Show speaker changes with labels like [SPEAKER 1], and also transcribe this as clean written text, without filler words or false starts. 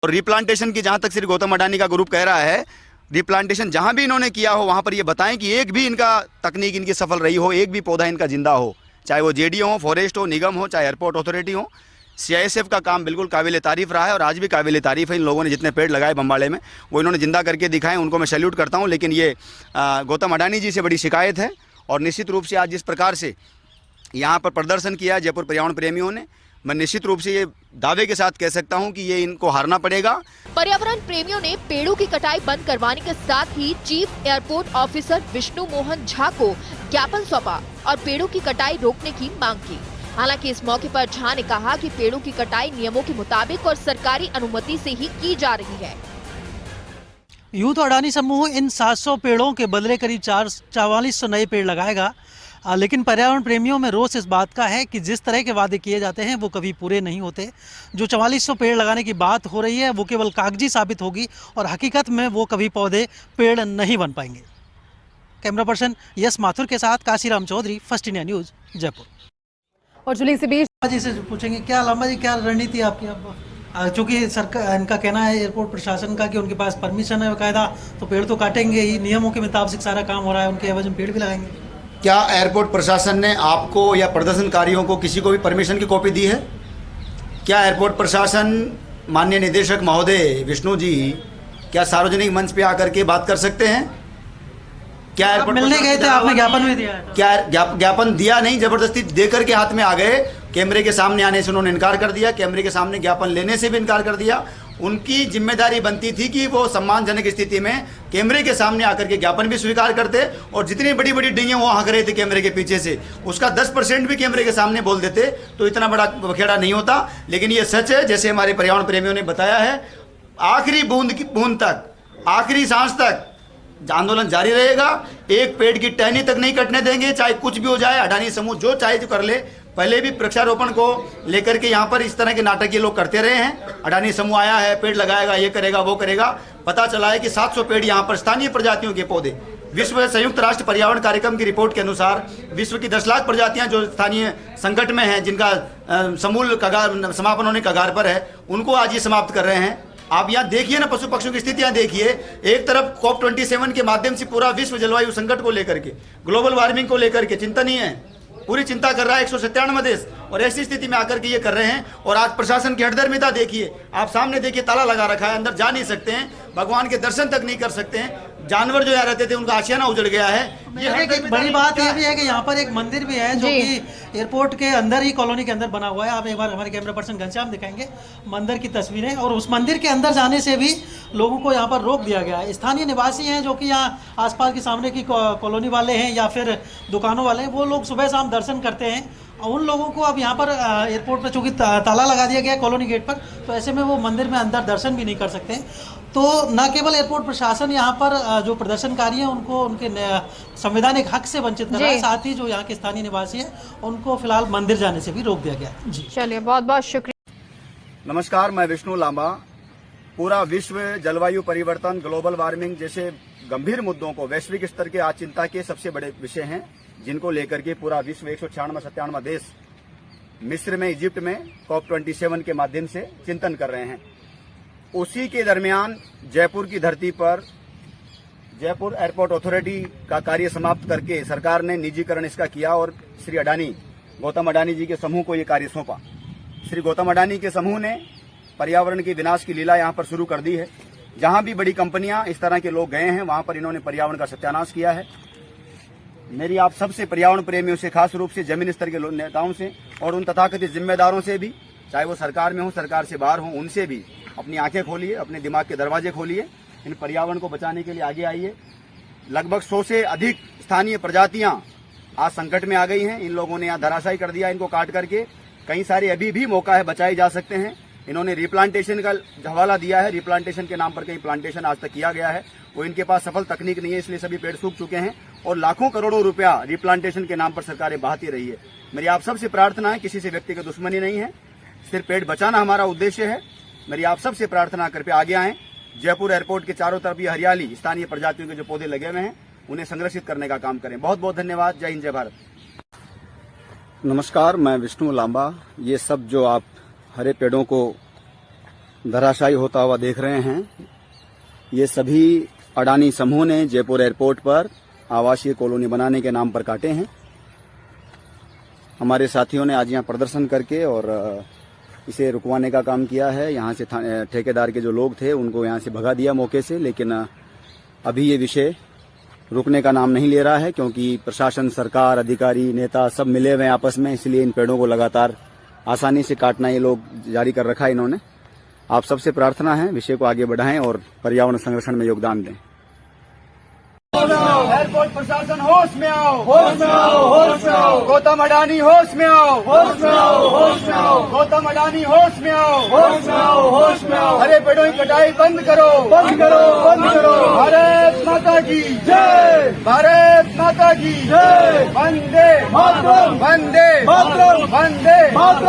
[SPEAKER 1] और रिप्लांटेशन की जहां तक श्री गौतम अडानी का ग्रुप कह रहा है, रिप्लांटेशन जहां भी इन्होंने किया हो वहां पर ये बताएं कि एक भी इनका तकनीक इनकी सफल रही हो, एक भी पौधा इनका जिंदा हो, चाहे वो जेडीओ हो, फॉरेस्ट हो, निगम हो, चाहे एयरपोर्ट अथॉरिटी हो। सीआईएसएफ का काम बिल्कुल काबिल तारीफ रहा है और आज भी काबिल तारीफ है। इन लोगों ने जितने पेड़ लगाए बम्बाड़े में वो इन्होंने जिंदा करके दिखाए, उनको मैं सैल्यूट करता हूँ। लेकिन ये गौतम अडानी जी से बड़ी शिकायत है और निश्चित रूप से आज जिस प्रकार से यहाँ पर प्रदर्शन किया जयपुर पर्यावरण प्रेमियों ने, मैं निश्चित रूप से ये दावे के साथ कह सकता हूं कि ये इनको हारना पड़ेगा।
[SPEAKER 2] पर्यावरण प्रेमियों ने पेड़ों की कटाई बंद करवाने के साथ ही chief airport officer Vishnu Mohan Jha को ज्ञापन सौंपा और पेड़ों की कटाई रोकने की मांग की। हालांकि इस मौके पर झा ने कहा कि पेड़ों की कटाई नियमों के मुताबिक और सरकारी अनुमति से ही की जा रही है।
[SPEAKER 3] यूं तो अडानी समूह इन 700 पेड़ों के बदले करीब 4400 नए पेड़ लगाएगा, लेकिन पर्यावरण प्रेमियों में रोष इस बात का है कि जिस तरह के वादे किए जाते हैं वो कभी पूरे नहीं होते। जो 4400 पेड़ लगाने की बात हो रही है वो केवल कागजी साबित होगी और हकीकत में वो कभी पौधे पेड़ नहीं बन पाएंगे। कैमरा पर्सन यस माथुर के साथ Kashiram Chaudhary, first India news, Jaipur.
[SPEAKER 4] और जुली से बीच
[SPEAKER 3] जी से पूछेंगे क्या लांबा जी, क्या रणनीति आपकी? अब चूँकि सरकार, इनका कहना है एयरपोर्ट प्रशासन का कि उनके पास परमिशन है बाकायदा, तो पेड़ तो काटेंगे ही, नियमों के मुताबिक सारा काम हो रहा है, उनके एवज में पेड़ भी लगाएंगे।
[SPEAKER 1] क्या एयरपोर्ट प्रशासन ने आपको या प्रदर्शनकारियों को किसी को भी परमिशन की कॉपी दी है? क्या एयरपोर्ट प्रशासन, माननीय निदेशक महोदय विष्णु जी, क्या सार्वजनिक मंच पे आकर के बात कर सकते हैं? क्या एयरपोर्ट
[SPEAKER 3] मिलने गए थे, आपने ज्ञापन भी दिया है?
[SPEAKER 1] क्या ज्ञापन दिया नहीं, जबरदस्ती देकर के हाथ में आ गए। कैमरे के सामने आने से उन्होंने इनकार कर दिया, कैमरे के सामने ज्ञापन लेने से भी इनकार कर दिया। उनकी जिम्मेदारी बनती थी कि वो सम्मानजनक स्थिति में कैमरे के सामने आकर के ज्ञापन भी स्वीकार करते और जितनी बड़ी बड़ी डिंगे वो हंक रहे थे कैमरे के पीछे से, उसका 10% भी कैमरे के सामने बोल देते तो इतना बड़ा बखेड़ा नहीं होता। लेकिन ये सच है, जैसे हमारे पर्यावरण प्रेमियों ने बताया है, आखिरी बूंद तक, आखिरी सांस तक आंदोलन जारी रहेगा। एक पेड़ की टहनी तक नहीं कटने देंगे, चाहे कुछ भी हो जाए। अडानी समूह जो चाहे जो कर ले। पहले भी वृक्षारोपण को लेकर के यहाँ पर इस तरह के नाटक ये लोग करते रहे हैं। अडानी समूह आया है, पेड़ लगाएगा, ये करेगा, वो करेगा। पता चला है कि 700 पेड़ यहाँ पर स्थानीय प्रजातियों के पौधे, विश्व संयुक्त राष्ट्र पर्यावरण कार्यक्रम की रिपोर्ट के अनुसार विश्व की 10 लाख प्रजातियां जो स्थानीय संकट में हैं, जिनका समूल कगार, समापन होने कगार पर है, उनको आज ये समाप्त कर रहे हैं। आप यहाँ देखिए ना, पशु पक्षियों की स्थितियां देखिए। एक तरफ COP27 के माध्यम से पूरा विश्व जलवायु संकट को लेकर के, ग्लोबल वार्मिंग को लेकर के चिंतनीय है, पूरी चिंता कर रहा है 197 देश, और ऐसी स्थिति में आकर के ये कर रहे हैं। और आज प्रशासन की हठधर्मिता देखिए, आप सामने देखिए, ताला लगा रखा है, अंदर जा नहीं सकते हैं, भगवान के दर्शन तक नहीं कर सकते हैं। जानवर जो यहाँ रहते थे उनका आशियाना उजड़ गया है।
[SPEAKER 3] ये बड़ी बात ये भी है कि यहाँ पर एक मंदिर भी है जो कि एयरपोर्ट के अंदर ही, कॉलोनी के अंदर बना हुआ है। आप एक बार हमारे कैमरा पर्सन घनश्याम दिखाएंगे मंदिर की तस्वीरें, और उस मंदिर के अंदर जाने से भी लोगों को यहाँ पर रोक दिया गया है। स्थानीय निवासी हैं जो कि यहाँ आसपास के सामने की कॉलोनी वाले हैं या फिर दुकानों वाले हैं, वो लोग सुबह शाम दर्शन करते हैं। और उन लोगों को अब यहाँ पर एयरपोर्ट पर चूँकि ताला लगा दिया गया है कॉलोनी गेट पर, तो ऐसे में वो मंदिर में अंदर दर्शन भी नहीं कर सकते। तो न केवल एयरपोर्ट प्रशासन यहाँ पर जो प्रदर्शनकारी हैं उनको उनके संवैधानिक हक से वंचित कर रहा है, साथ ही जो यहाँ के स्थानीय निवासी हैं उनको फिलहाल मंदिर जाने से भी रोक दिया गया है। जी
[SPEAKER 4] चलिए, बहुत बहुत शुक्रिया।
[SPEAKER 1] नमस्कार, मैं विष्णु लांबा। पूरा विश्व जलवायु परिवर्तन, ग्लोबल वार्मिंग जैसे गंभीर मुद्दों को वैश्विक स्तर के आज चिंता के सबसे बड़े विषय हैं, जिनको लेकर के पूरा विश्व 196-97 देश मिस्र में, इजिप्ट में COP27 के माध्यम से चिंतन कर रहे हैं। उसी के दरमियान जयपुर की धरती पर जयपुर एयरपोर्ट अथॉरिटी का कार्य समाप्त करके सरकार ने निजीकरण इसका किया और श्री अडानी, गौतम अडानी जी के समूह को ये कार्य सौंपा। श्री गौतम अडानी के समूह ने पर्यावरण की विनाश की लीला यहाँ पर शुरू कर दी है। जहां भी बड़ी कंपनियां, इस तरह के लोग गए हैं, वहां पर इन्होंने पर्यावरण का सत्यानाश किया है। मेरी आप सबसे पर्यावरण प्रेमियों से, खास रूप से जमीन स्तर के नेताओं से और उन तथाकथित जिम्मेदारों से भी, चाहे वो सरकार में हो, सरकार से बाहर हो, उनसे भी अपनी आंखें खोलिए, अपने दिमाग के दरवाजे खोलिए, इन पर्यावरण को बचाने के लिए आगे आइए। लगभग 100 से अधिक स्थानीय प्रजातियां आज संकट में आ गई हैं। इन लोगों ने यहाँ धराशायी कर दिया इनको काट करके। कई सारे अभी भी मौका है, बचाए जा सकते हैं। इन्होंने रिप्लांटेशन का हवाला दिया है, रिप्लांटेशन के नाम पर कहीं प्लांटेशन आज तक किया गया है, वो इनके पास सफल तकनीक नहीं है, इसलिए सभी पेड़ सूख चुके हैं और लाखों करोड़ों रुपया रिप्लांटेशन के नाम पर सरकारें बहाती रही है। मेरी आप सबसे प्रार्थना है, किसी से व्यक्तिगत दुश्मनी नहीं है, सिर्फ पेड़ बचाना हमारा उद्देश्य है। मेरी आप सबसे प्रार्थना, कृपया आगे आएं। जयपुर एयरपोर्ट के चारों तरफ ये हरियाली, स्थानीय प्रजातियों के जो पौधे लगे हुए हैं, उन्हें संरक्षित करने का काम करें। बहुत बहुत धन्यवाद। जय हिंद, जय भारत। नमस्कार, मैं विष्णु लांबा। ये सब जो आप हरे पेड़ों को धराशायी होता हुआ देख रहे हैं। ये सभी अडानी समूह ने जयपुर एयरपोर्ट पर आवासीय कॉलोनी बनाने के नाम पर काटे हैं। हमारे साथियों ने आज यहाँ प्रदर्शन करके और इसे रुकवाने का काम किया है। यहाँ से ठेकेदार के जो लोग थे उनको यहाँ से भगा दिया मौके से, लेकिन अभी ये विषय रुकने का नाम नहीं ले रहा है, क्योंकि प्रशासन, सरकार, अधिकारी, नेता सब मिले हुए हैं आपस में। इसलिए इन पेड़ों को लगातार आसानी से काटना ये लोग जारी कर रखा है इन्होंने। आप सबसे प्रार्थना है विषय को आगे बढ़ाएं और पर्यावरण संरक्षण में योगदान दें।
[SPEAKER 5] एयरपोर्ट प्रशासन होश में आओ, होश में आओ, होश में आओ। गौतम अडानी होश में आओ, होश में आओ, होश में आओ। गौतम अडानी होश में आओ, होश में आओ, होश में आओ। हरे पेड़ों की कटाई बंद करो, बंद करो, बंद करो। भारत माता की जय, भारत माता की जय। वंदे मातरम, वंदे मातरम, वंदे मातरम।